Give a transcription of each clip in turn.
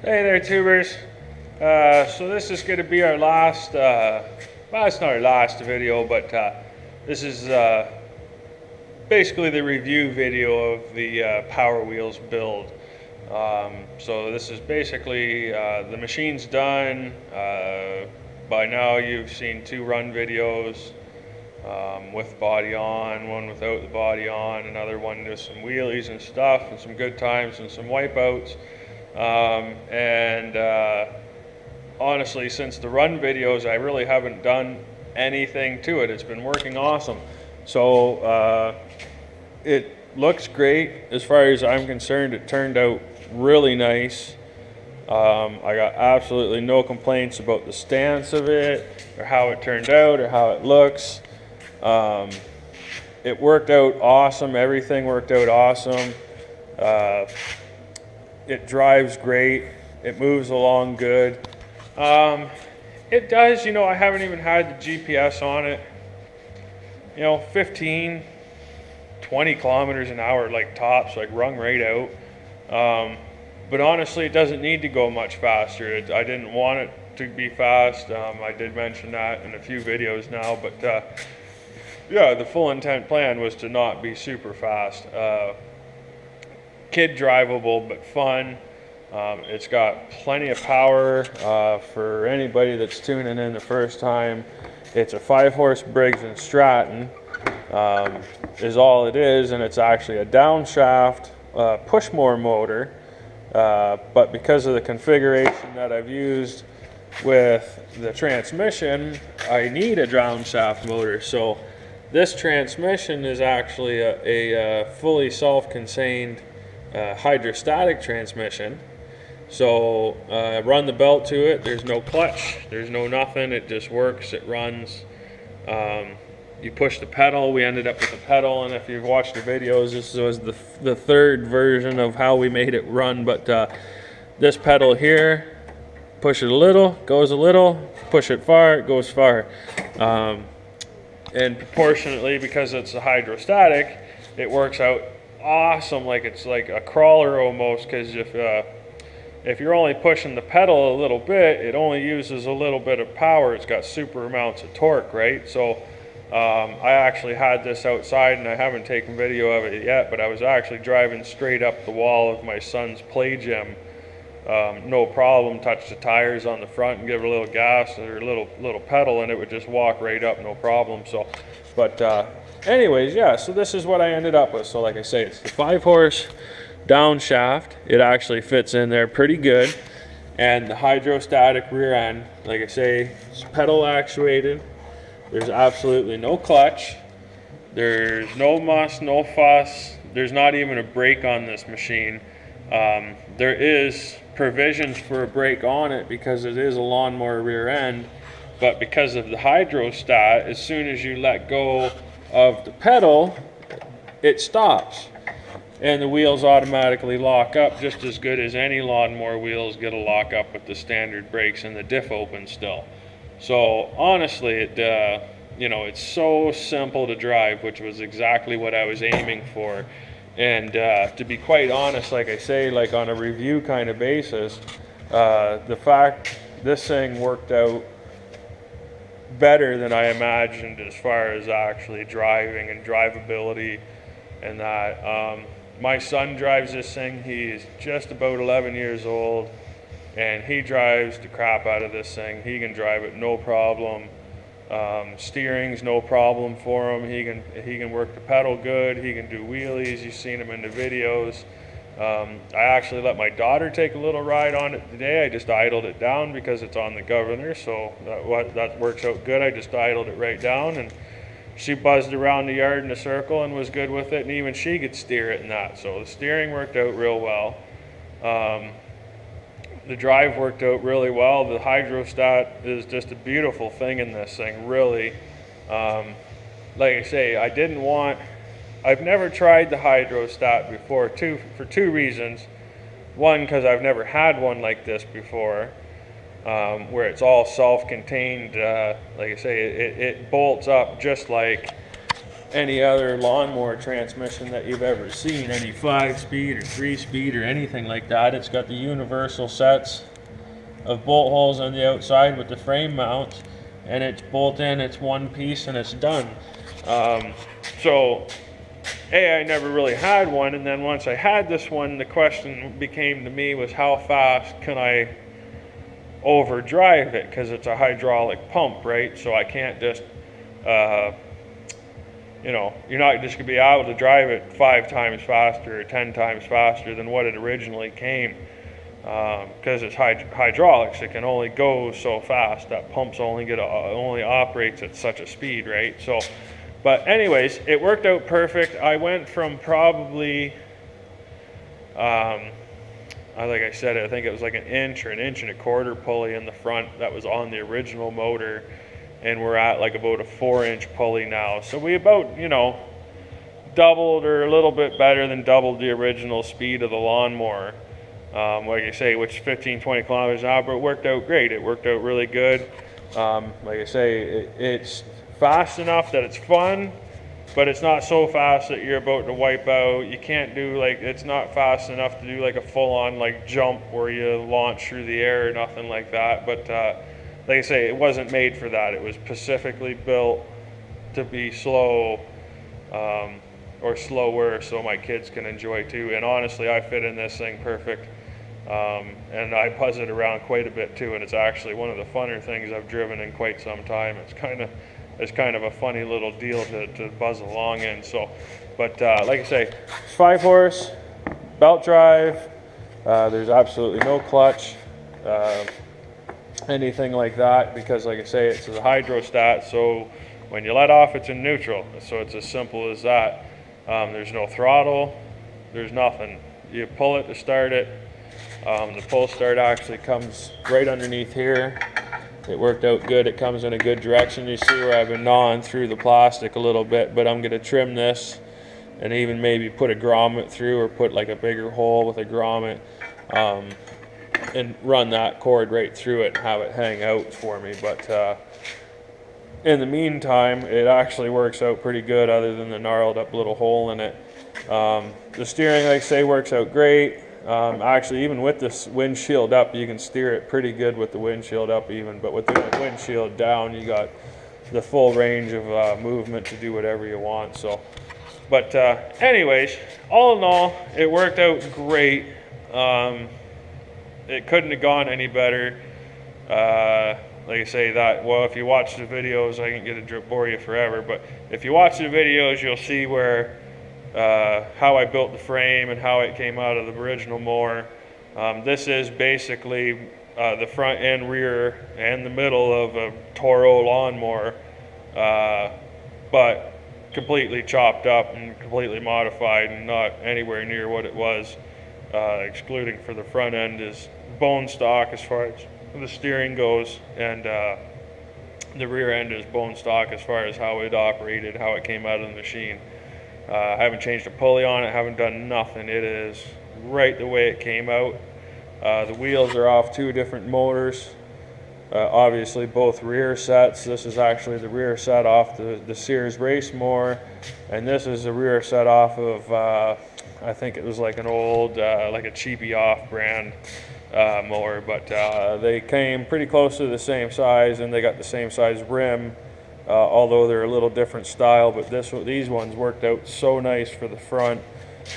Hey there, tubers. So this is going to be our last, well, it's not our last video, but this is basically the review video of the Power Wheels build. So this is basically, the machine's done. By now you've seen 2 run videos with body on, one without the body on, another one with some wheelies and stuff, and some good times and some wipeouts. Honestly, since the run videos, I really haven't done anything to it. It's been working awesome. So it looks great as far as I'm concerned. It turned out really nice. I got absolutely no complaints about the stance of it or how it turned out or how it looks. It worked out awesome. Everything worked out awesome. It drives great. It moves along good. It does, I haven't even had the GPS on it. 15, 20 kilometers an hour, like tops, like rung right out. But honestly, it doesn't need to go much faster. I didn't want it to be fast. I did mention that in a few videos now, but yeah, the full intent plan was to not be super fast. Kid drivable, but fun. It's got plenty of power. For anybody that's tuning in the first time, it's a 5-horse Briggs & Stratton is all it is, and it's actually a downshaft push-more motor. But because of the configuration that I've used with the transmission, I need a downshaft motor. So this transmission is actually a fully self-contained hydrostatic transmission. So run the belt to it. There's no clutch. There's no nothing. It just works. It runs. You push the pedal. We ended up with a pedal, and if you've watched the videos, this was the third version of how we made it run. But this pedal here, push it a little, goes a little. Push it far, it goes far. And proportionately, because it's a hydrostatic, it works out awesome. Like it's like a crawler almost, because if you're only pushing the pedal a little bit, it only uses a little bit of power. It's got super amounts of torque, right? So I actually had this outside, and I haven't taken video of it yet, but I was actually driving straight up the wall of my son's play gym. No problem. Touch the tires on the front and give it a little gas or a little pedal, and it would just walk right up, no problem. So, but anyways, yeah, so this is what I ended up with. So like I say, it's the 5-horse downshaft. It actually fits in there pretty good. And the hydrostatic rear end, like I say, it's pedal actuated. There's absolutely no clutch. There's no muss, no fuss. There's not even a brake on this machine. There is provisions for a brake on it because it is a lawnmower rear end, but because of the hydrostat, as soon as you let go of the pedal, it stops. And the wheels automatically lock up just as good as any lawnmower wheels get a lock up with the standard brakes, and the diff opens still. So honestly, it's so simple to drive, which was exactly what I was aiming for. And to be quite honest, like I say, like on a review kind of basis, the fact this thing worked out better than I imagined as far as actually driving and drivability and that. My son drives this thing. He's just about 11 years old, and he drives the crap out of this thing. He can drive it no problem. Steering's no problem for him. He can work the pedal good. He can do wheelies. You've seen him in the videos. I actually let my daughter take a little ride on it today. I just idled it down because it's on the governor, so that works out good. I just idled it right down, and she buzzed around the yard in a circle and was good with it, and even she could steer it and that. So the steering worked out real well. The drive worked out really well. The hydrostat is just a beautiful thing in this thing, really. Like I say, I've never tried the hydrostat before, for 2 reasons. One, because I've never had one like this before, where it's all self-contained. Like I say, it bolts up just like any other lawnmower transmission that you've ever seen, any 5-speed or 3-speed or anything like that. It's got the universal sets of bolt holes on the outside with the frame mounts, and it's bolt in, it's one piece, and it's done. So I never really had one, and then once I had this one, the question became to me was, how fast can I overdrive it, because it's a hydraulic pump, right? So I can't just you know, you're not just going to be able to drive it 5 times faster or 10 times faster than what it originally came, because it's hydraulics. It can only go so fast. That pump's only operates at such a speed, right? So, but anyways, it worked out perfect. I went from probably, like I said, I think it was like an inch or an inch and a quarter pulley in the front that was on the original motor, and we're at like about a 4-inch pulley now. So we about, you know, doubled or a little bit better than doubled the original speed of the lawnmower. Like I say, which is 15-20 kilometers an hour, but it worked out great. It worked out really good. Like I say, it's fast enough that it's fun, but it's not so fast that you're about to wipe out. You can't do like, it's not fast enough to do like a full-on like jump where you launch through the air or nothing like that. But like I say, it wasn't made for that. It was specifically built to be slow, or slower, so my kids can enjoy too. And honestly, I fit in this thing perfect. And I buzz it around quite a bit too, and it's actually one of the funner things I've driven in quite some time. It's kind of a funny little deal to buzz along in. So, but like I say, it's 5-horse, belt drive. There's absolutely no clutch, anything like that, because like I say, it's a hydrostat. So when you let off, it's in neutral. So it's as simple as that. There's no throttle. There's nothing. You pull it to start it. The pull start actually comes right underneath here. It worked out good. It comes in a good direction. You see where I've been gnawing through the plastic a little bit, but I'm going to trim this and even maybe put a grommet through, or put like a bigger hole with a grommet, and run that cord right through it and have it hang out for me. But in the meantime, it actually works out pretty good, other than the gnarled up little hole in it. The steering, like I say, works out great. Actually, even with this windshield up, you can steer it pretty good with the windshield up even, but with the windshield down, you got the full range of movement to do whatever you want. So, but anyways, all in all, it worked out great. It couldn't have gone any better. Like I say, that, well, if you watch the videos, I can get to bore you forever, but if you watch the videos, you'll see where how I built the frame and how it came out of the original mower. This is basically the front and rear and the middle of a Toro lawnmower, but completely chopped up and completely modified, and not anywhere near what it was, excluding for the front end is bone stock as far as the steering goes, and the rear end is bone stock as far as how it operated, how it came out of the machine. I haven't changed a pulley on it, haven't done nothing. It is right the way it came out. The wheels are off 2 different motors, obviously both rear sets. This is actually the rear set off the Sears race mower, and this is the rear set off of I think it was like an old like a cheapy off brand mower, but they came pretty close to the same size, and they got the same size rim. Although they're a little different style, but these ones worked out so nice for the front,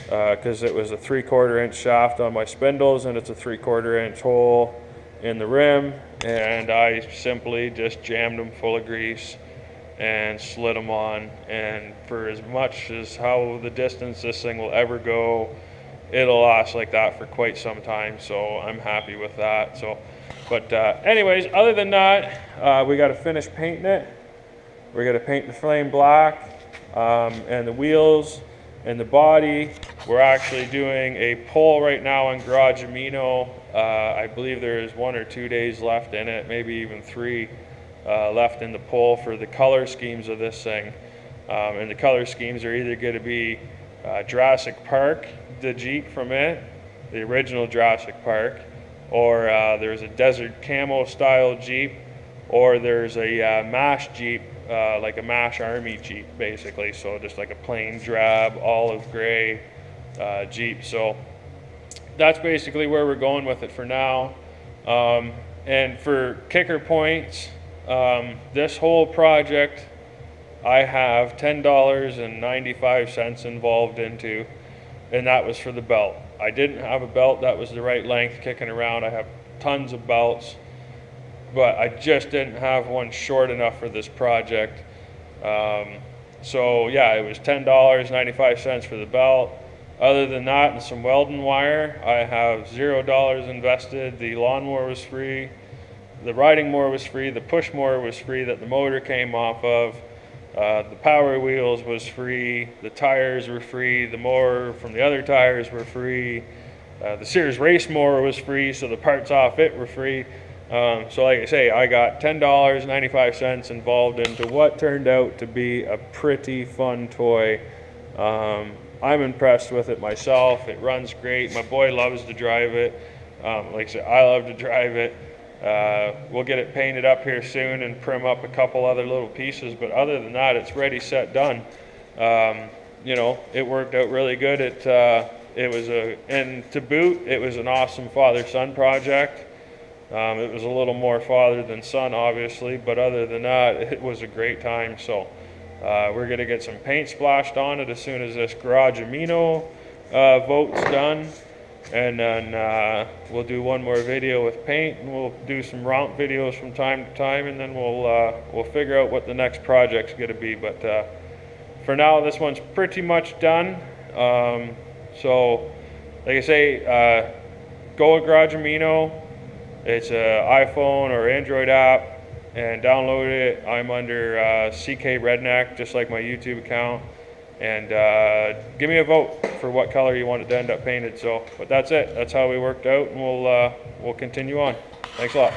because it was a 3/4 inch shaft on my spindles, and it's a 3/4 inch hole in the rim, and I simply just jammed them full of grease and slid them on. And for as much as how the distance this thing will ever go, it'll last like that for quite some time, so I'm happy with that. So, but anyways, other than that, we got to finish painting it. We're going to paint the frame black, and the wheels and the body. We're actually doing a pull right now on Garage Amino. I believe there's 1 or 2 days left in it, maybe even 3 left in the pull for the color schemes of this thing. And the color schemes are either going to be Jurassic Park, the Jeep from it, the original Jurassic Park, or there's a desert camo style Jeep or there's a MASH Jeep, like a MASH Army Jeep, basically. So just like a plain drab olive gray Jeep. So that's basically where we're going with it for now. And for kicker points, this whole project I have $10.95 involved into, and that was for the belt. I didn't have a belt that was the right length kicking around. I have tons of belts, but I just didn't have one short enough for this project. So yeah, it was $10.95 for the belt. Other than that, and some welding wire, I have $0 invested. The lawnmower was free, the riding mower was free, the push mower was free that the motor came off of, the power wheels was free, the tires were free, the mower from the other tires were free, the Sears race mower was free, so the parts off it were free. So like I say, I got $10.95 involved into what turned out to be a pretty fun toy. I'm impressed with it myself. It runs great. My boy loves to drive it. Like I said, I love to drive it. We'll get it painted up here soon and prim up a couple other little pieces, but other than that, it's ready, set, done. You know, it worked out really good. And to boot, it was an awesome father-son project. It was a little more father than son, obviously, but other than that, it was a great time. So we're going to get some paint splashed on it as soon as this Garage Amino vote's done. And then we'll do one more video with paint, and we'll do some romp videos from time to time, and then we'll figure out what the next project's going to be. But for now, this one's pretty much done. So like I say, go with Garage Amino. It's an iPhone or Android app, and download it. I'm under CK Redneck, just like my YouTube account. And give me a vote for what color you want it to end up painted. So, but that's it. That's how we worked out, and we'll continue on. Thanks a lot.